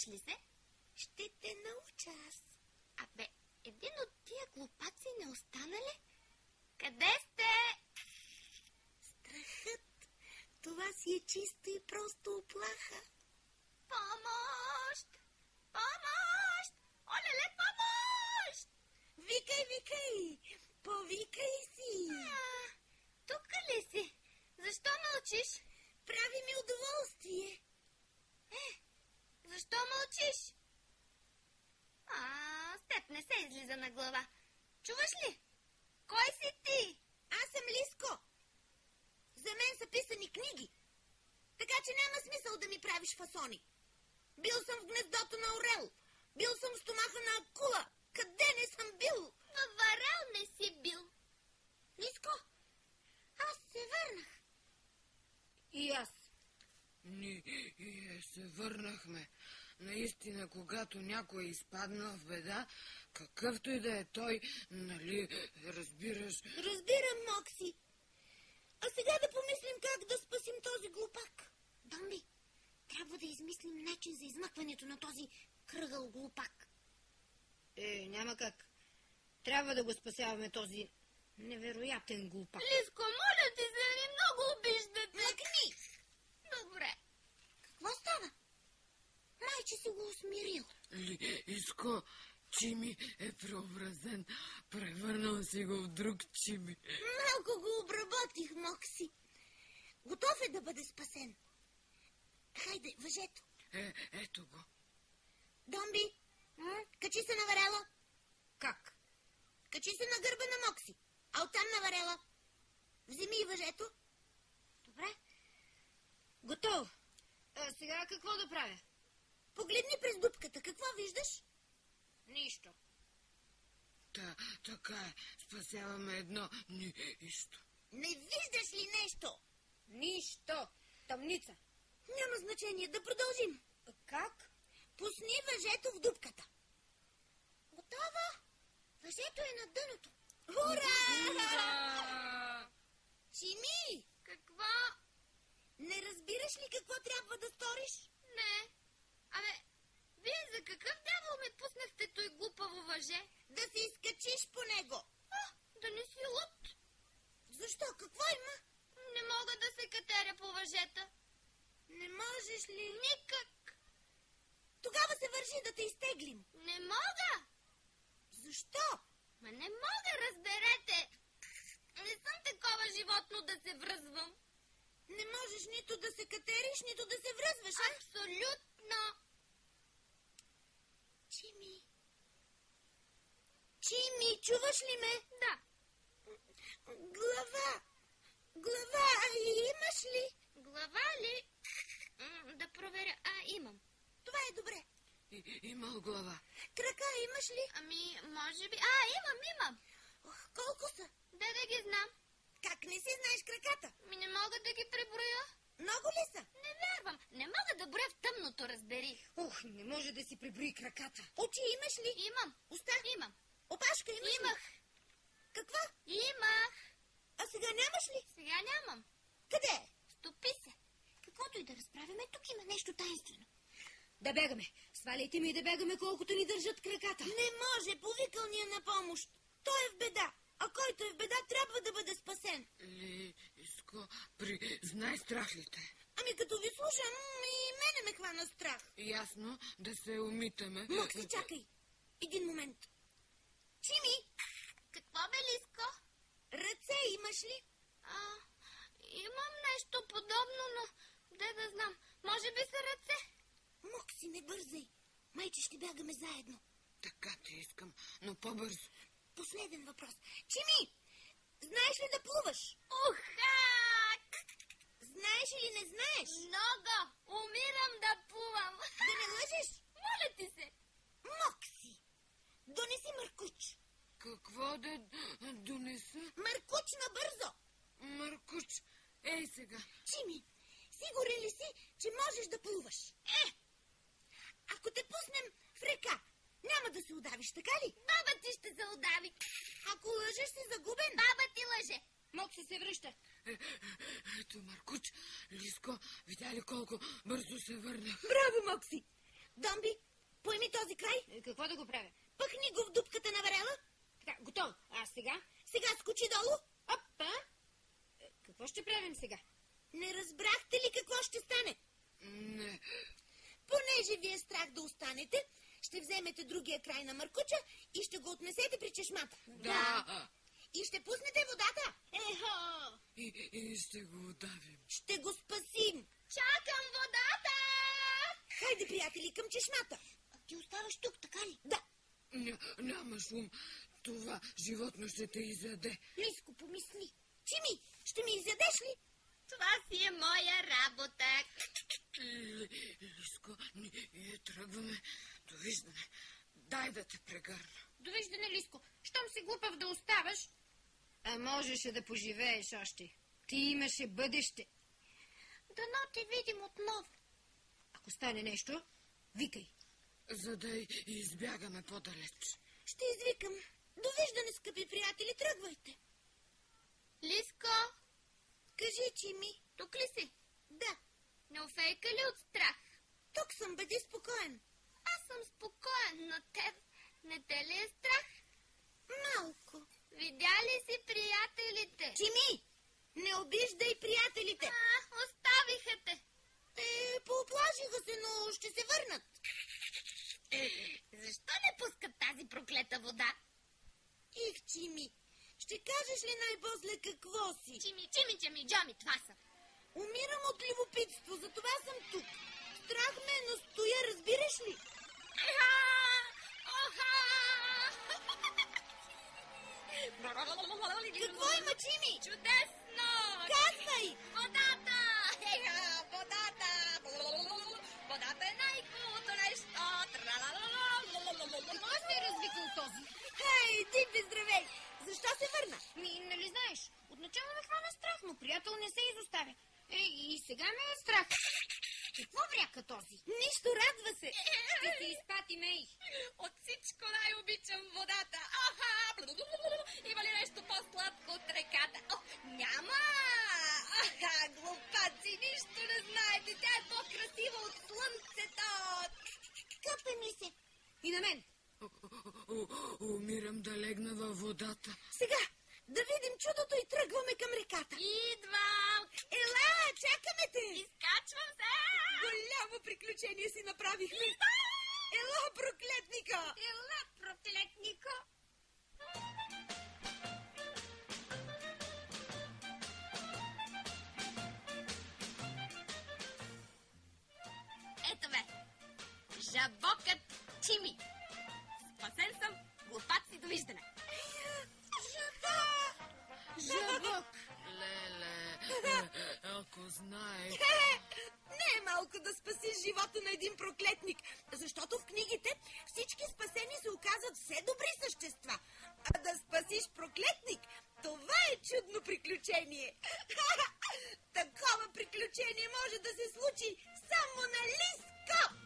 научиш ли се? Ще те науча аз. Абе, един от тия глупаци не остана ли? Къде сте? Страхът, това си е чисто и просто уплаха. Помощ! Помощ! Олеле, помощ! Викай, викай! Повикай си! Тук ли си? Защо мълчиш? Прави ми удоволствие. Защо мълчиш? С теб не се излиза на глава. Чуваш ли? Кой си ти? Аз съм Лиско. За мен са писани книги. Така че няма смисъл да ми правиш фасони. Бил съм в гнездото на орел. Бил съм в стомаха на акула. Къде не съм бил? Във варел не си бил. Лиско, аз се върнах. И аз. Ние се върнахме. Наистина, когато някой е изпаднал в беда, какъвто и да е той, нали, разбираш... Разбирам, Мокси. А сега да помислим как да спасим този глупак. Домби, трябва да измислим начин за измъкването на този кръгъл глупак. Няма как. Трябва да го спасяваме този невероятен глупак. Лиско, моля ти се, ви много обиждате. Мъкни! Добре. Какво става? Майче си го усмирил. Лиско, Чими е преобразен. Превърнал си го в друг Чими. Малко го обработих, Мокси. Готов е да бъде спасен. Хайде, въжето. Ето го. Домби, качи се на варела. Как? Качи се на гърба на Мокси, а оттам на варела. Вземи и въжето. Добре. Готово. Сега какво да правя? Погледни през дупката. Какво виждаш? Нищо. Така е. Спасяваме едно нищо. Не виждаш ли нещо? Нищо. Тъмница. Няма значение. Да продължим. Как? Пусни въжето в дупката. Готово. Въжето е на дъното. Ура! Чими! Какво? Не разбираш ли какво трябва да сториш? Не. Абе, вие за какъв дявол ми пуснахте той глупаво въже? Да се изкачиш по него. Да не си луд. Защо? Какво има? Не мога да се катеря по въжета. Не можеш ли? Никак. Тогава се вържи да те изтеглим. Не мога. Защо? Ма не мога, разберете. Не съм такова животно да се връзвам. Не можеш нито да се катериш, нито да се връзваш, а? Абсолютно. Чими. Чими, чуваш ли ме? Да. Глава. Глава, имаш ли? Глава ли? Да проверя. Имам. Това е добре. Имал глава. Крака имаш ли? Ами, може би... имам. Колко са? Да ги знам. Как не си знаеш краката? Не мога да ги преброя. Много ли са? Не вярвам. Не мога да броя в тъмното, разбери. Не може да си преброи краката. Очи имаш ли? Имам. Уста? Имам. Опашка имаш ли? Имах. Каква? Имах. А сега нямаш ли? Сега нямам. Къде е? Стопи се. Каквото и да разправяме, тук има нещо таинствено. Да бягаме. Сваляйте ми и да бягаме, колкото ни държат краката. Не може, повикал ни е на помощ. Той е в беда. А който е в беда, трябва да бъде спасен. Лиско, признай страх ли те? Ами като ви слушам, и мене ме хвана страх. Ясно, да се умитаме. Мокси, чакай. Един момент. Чими! Какво бе, Лиско? Ръце имаш ли? Имам нещо подобно, но де да знам. Може би са ръце. Мокси, не бързай. Майче, ще бягаме заедно. Така те искам, но по-бързо. Последен въпрос. Чими! Знаеш ли да плуваш? Знаеш или не знаеш? Много. Умирам да плувам. Да не лъжеш? Моля ти се. Мокси, донеси мъркуч. Какво да донеса? Мъркуч набързо. Мъркуч, ей сега. Чими, сигурен ли си, че можеш да плуваш? Ако те пуснем в река, няма да се удавиш, така ли? Баба ти ще се удави. Ако лъжеш, си загубен. Баба ти лъже. Мокси се връща. Ето Мъркуч. Лиско, видя ли колко бързо се върна? Браво, Мокси. Домби, какво да го правя? Пъхни го в дупката на варела. Така, готово. А сега? Сега скочи долу. Опа! Какво ще правим сега? Не разбрахте ли какво ще стане? Не. Понеже ви е страх да останете, ще вземете другия край на Маркуча и ще го отнесете при чешмата. Да. И ще пуснете водата. Ехо! И ще го удавим. Ще го спасим. Чакам водата! Хайде, приятели, към чешмата. Ти оставаш тук, така ли? Да. Няма шум. Това животно ще те изяде. Лиско, помисли. Чими, ще ми изядеш ли? Това си е моя работа. Лиско, ние тръгваме. Довиждане. Дай да те прегърна. Довиждане, Лиско. Щом си глупав да оставаш, а можеше да поживееш още. Ти имаше бъдеще. Дано те видим отново. Ако стане нещо, викай. За да избягаме по-далеч. Ще извикам. Довиждане, скъпи приятели, тръгвайте. Лиско, Кажи, Чими. тук ли си? Да, Не офейка ли от страх? тук съм, бъди спокоен. Аз съм спокоен, но теб не те ли е страх? Малко. Видя ли си приятелите? Чими, не обиждай приятелите. Оставиха те. Те пооплашиха се, но ще се върнат. Защо не пускат тази проклета вода? Их, Чими, ще кажеш ли най-после какво си? Чими, Джоми, това са. Умирам от любопитство, затова съм тук. Страх ме, но стоя, разбираш ли? Какво има, Чими? Чудесно! Казвай! Водата! Водата! Водата е най-хубавото нещо! Какво се е развикал този? Хей, ти бе здравей! Защо се върна? Нали знаеш, отначало ме хвана страх, но приятел не се изоставя. И сега ме е страх. Какво вряка този? Нищо, радва се. Ще се изпати, Мей. От всичко най-обичам водата. Има ли нещо по-сладко от реката? Няма! Глупаци, нищо не знаете. Тя е по-красива от слънцето. Къпе ми се. И на мен. Умирам да легна във водата. Сега, да видим чудото и тръгваме към реката. Идвам! Ела, чакаме те. Изкачвам се! Голямо приключение си направихме. Ела, проклетника! Ела, проклетнико! Ето бе! Жабокът Чими! Спасен съм, глупаци, довиждане! Жабок. Леле, ако знаех. Не е малко да спасиш живота на един проклетник, защото в книгите всички спасени се оказват все добри същества. А да спасиш проклетник, това е чудно приключение. Такова приключение може да се случи само на Лиско!